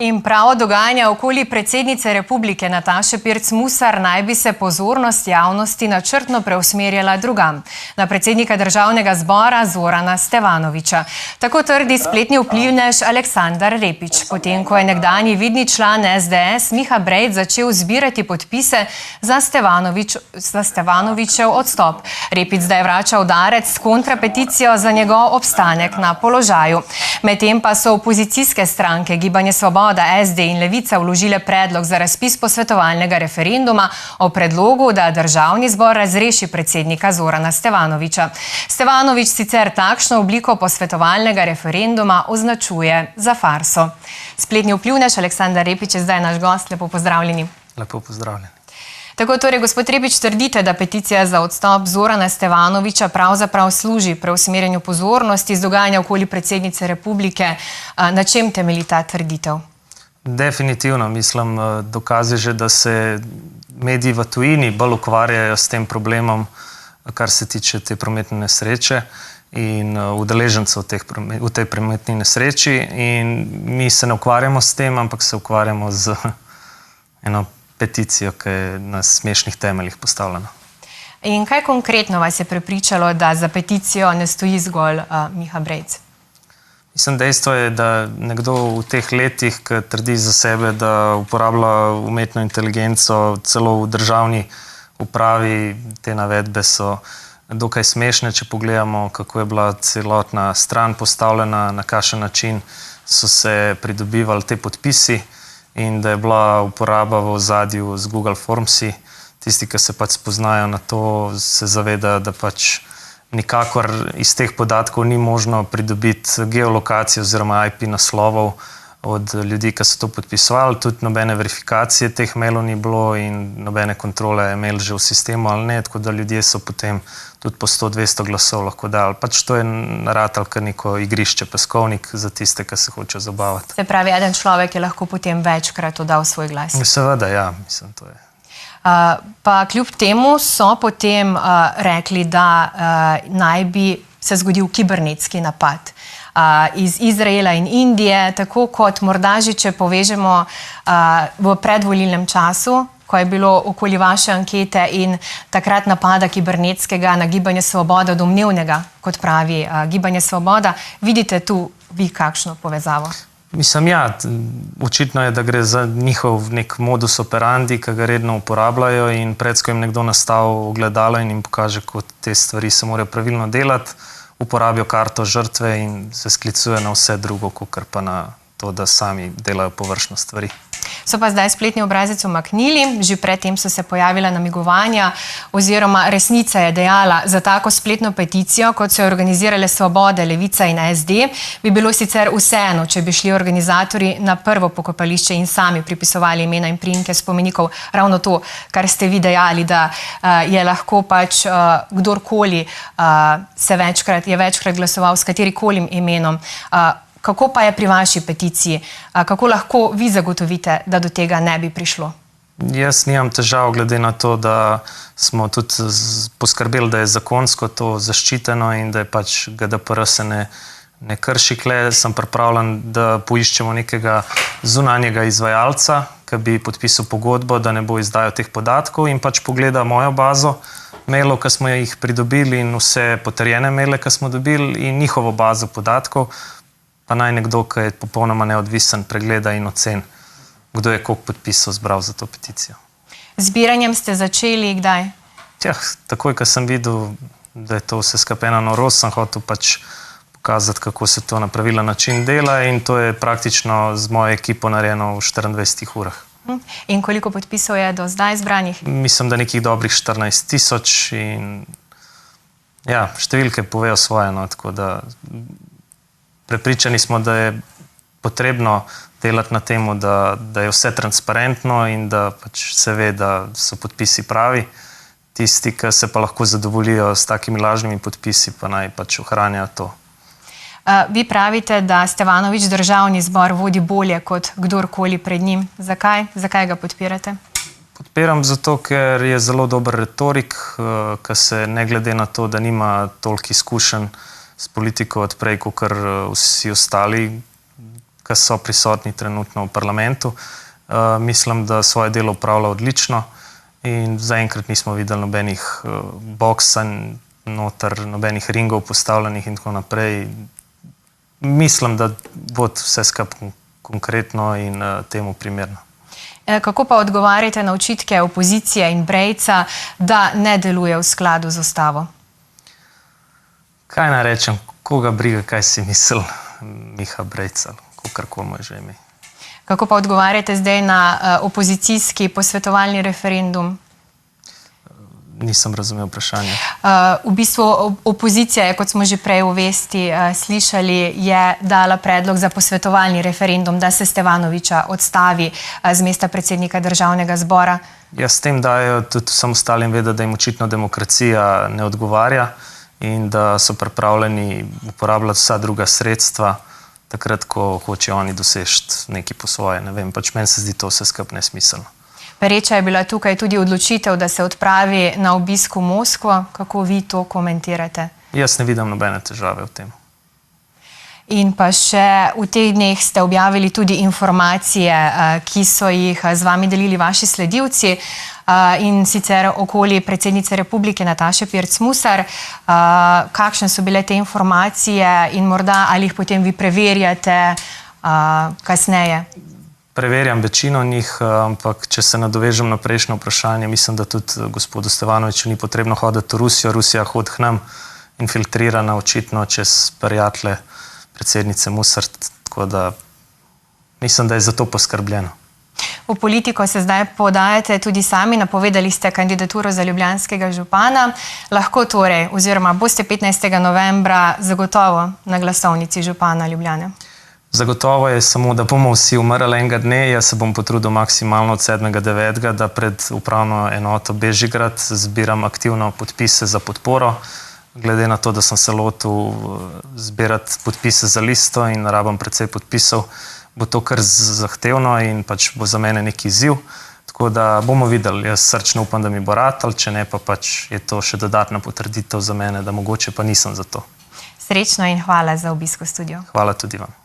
In prav dogajanja okoli predsednice republike Nataše Pirc Musar naj bi se pozornost javnosti načrtno preusmerjala drugam, na predsednika državnega zbora Zorana Stevanovića. Tako trdi spletni vplivnež Aleksandar Repić, potem ko je nekdanji vidni član SDS Miha Brejc začel zbirati podpise za Stevanovićev odstop. Repić zdaj vrača udarec s kontrapeticijo za njegov obstanek na položaju. Medtem pa so opozicijske stranke Gibanje Svoboda, SD in Levica vložile predlog za razpis posvetovalnega referenduma o predlogu, da državni zbor razreši predsednika Zorana Stevanovića. Stevanović sicer takšno obliko posvetovalnega referenduma označuje za farso. Spletni vplivnež Aleksandar Repić je zdaj naš gost. Lepo pozdravljeni. Lepo pozdravljeni. Tako torej, gospod Repić, trdite, da peticija za odstop Zorana Stevanovića pravzaprav služi preusmerjanju pozornosti z dogajanja okoli predsednice republike. Na čem temelji ta trditev? Definitivno, mislim, dokazi že, da se mediji v tujini bolj ukvarjajo s tem problemom, kar se tiče te prometne nesreče in udeležencev v tej prometni nesreči, in mi se ne ukvarjamo s tem, ampak se ukvarjamo z eno peticijo, ki je na smešnih temeljih postavljena. In kaj konkretno vas je prepričalo, da za peticijo ne stoji zgolj Miha Brejc? Mislim, dejstvo je, da nekdo v teh letih, ki trdi za sebe, da uporablja umetno inteligenco, celo v državni upravi, te navedbe so dokaj smešne, če pogledamo, kako je bila celotna stran postavljena, na kakšen način so se pridobivali te podpisi in da je bila uporaba v ozadju z Google Formsi. Tisti, ki se pač spoznajo na to, se zaveda, da pač nikakor iz teh podatkov ni možno pridobiti geolokacijo oziroma IP naslovov od ljudi, ki so to podpisovali. Tudi nobene verifikacije teh mailov ni bilo in nobene kontrole je mail že v sistemu ali ne, tako da ljudje so potem tudi po 100-200 glasov lahko dali. Pač to je naratal kar neko igrišče, peskovnik za tiste, ki se hoče zabavati. Se pravi, eden človek je lahko potem večkrat oddal svoj glas. Seveda, ja, mislim, to je. Pa kljub temu so potem rekli, da naj bi se zgodil kibernetski napad iz Izraela in Indije, tako kot morda že, če povežemo v predvolilnem času, ko je bilo okoli vaše ankete in takrat napada kibernetskega na Gibanje Svoboda, domnevnega, kot pravi Gibanje Svoboda. Vidite tu vi kakšno povezavo? Mislim, ja, očitno je, da gre za njihov nek modus operandi, ki ga redno uporabljajo, in pred ko jim nekdo nastavi ogledalo in jim pokaže, kako te stvari se morajo pravilno delati, uporabijo karto žrtve in se sklicuje na vse drugo, kakor pa na to, da sami delajo površno stvari. So pa zdaj spletni obrazec umaknili, že predtem so se pojavila namigovanja oziroma resnica je dejala, za tako spletno peticijo, kot so jo organizirale Svobode, Levica in SD, bi bilo sicer vseeno, če bi šli organizatorji na prvo pokopališče in sami pripisovali imena in priimke spomenikov. Ravno to, kar ste vi dejali, da je lahko pač kdorkoli je večkrat glasoval s katerikolim imenom. Kako pa je pri vaši peticiji? Kako lahko vi zagotovite, da do tega ne bi prišlo? Jaz nimam težav, glede na to, da smo tudi poskrbeli, da je zakonsko to zaščiteno in da je pač GDPR se ne krši. Kle sem pripravljen, da poiščemo nekega zunanjega izvajalca, ki bi podpisal pogodbo, da ne bo izdajal teh podatkov, in pač pogleda mojo bazo mailov, ki smo jih pridobili, in vse potrjene maile, ki smo dobili, in njihovo bazo podatkov, pa naj nekdo, ki je popolnoma neodvisen, pregleda in ocen, kdo je koliko podpisov zbral za to peticijo. Zbiranjem ste začeli kdaj? Takoj, ko sem videl, da je to vse skapena norost, sem hotel pač pokazati, kako se to na pravilen način dela, in to je praktično z mojo ekipo narejeno v 24 urah. In koliko podpisov je do zdaj zbranih? Mislim, da nekih dobrih 14 000 in ja, številke povejo svoje, no, tako da prepričani smo, da je potrebno delati na temu, da je vse transparentno in da pač se ve, da so podpisi pravi. Tisti, ki se pa lahko zadovoljijo s takimi lažnimi podpisi, pa naj pač ohranjajo to. Vi pravite, da Stevanović državni zbor vodi bolje kot kdorkoli pred njim. Zakaj? Zakaj ga podpirate? Podpiram zato, ker je zelo dober retorik, ki se ne glede na to, da nima toliko izkušenj s politiko odprej, kot vsi ostali, ki so prisotni trenutno v parlamentu. Mislim, da svoje delo upravlja odlično in zaenkrat nismo videli nobenih boksanj noter, nobenih ringov postavljenih in tako naprej. Mislim, da bo vse skupaj konkretno in temu primerno. Kako pa odgovarjate na očitke opozicije in Brejca, da ne deluje v skladu z ustavo? Kaj naj rečem, koga briga, kaj si misli Miha Brejc, kakorkoli mu je že ime. Kako pa odgovarjate zdaj na opozicijski posvetovalni referendum? Nisem razumel vprašanja. V bistvu opozicija je, kot smo že prej v vesti slišali, je dala predlog za posvetovalni referendum, da se Stevanovića odstavi z mesta predsednika Državnega zbora. Ja, s tem dajo tudi vsem ostalim vedeti, da jim očitno demokracija ne odgovarja in da so pripravljeni uporabljati vsa druga sredstva, takrat, ko hočejo oni doseči nekaj po svoje. Ne vem, pač meni se zdi to vse skupaj nesmiselno. Pereča je bila tukaj tudi odločitev, da se odpravi na obisk v Moskvo. Kako vi to komentirate? Jaz ne vidim nobene težave v tem. In pa še v teh dneh ste objavili tudi informacije, ki so jih z vami delili vaši sledilci, in sicer okoli predsednice republike Nataše Pirc Musar. Kakšne so bile te informacije in morda ali jih potem vi preverjate kasneje? Preverjam večino njih, ampak če se nadovežem na prejšnje vprašanje, mislim, da tudi gospodu Stevanoviću ni potrebno hoditi v Rusijo. Rusija hodi k nam, infiltrirana očitno čez prijatelje predsednice Musar, tako da mislim, da je za to poskrbljeno. V politiko se zdaj podajate tudi sami, napovedali ste kandidaturo za ljubljanskega župana. Lahko torej, oziroma boste 15. novembra zagotovo na glasovnici župana Ljubljane? Zagotovo je samo, da bomo vsi umrli enega dne. Jaz se bom potrudil maksimalno od 7.9., da pred upravno enoto Bežigrad zbiram aktivno podpise za podporo. Glede na to, da sem se lotil zbirati podpise za listo in rabim precej podpisov, bo to kar zahtevno in pač bo za mene neki izziv. Tako da bomo videli. Jaz srčno upam, da mi bo ratalo, če ne pa pač je to še dodatna potrditev za mene, da mogoče pa nisem za to. Srečno in hvala za obisk v studiu. Hvala tudi vam.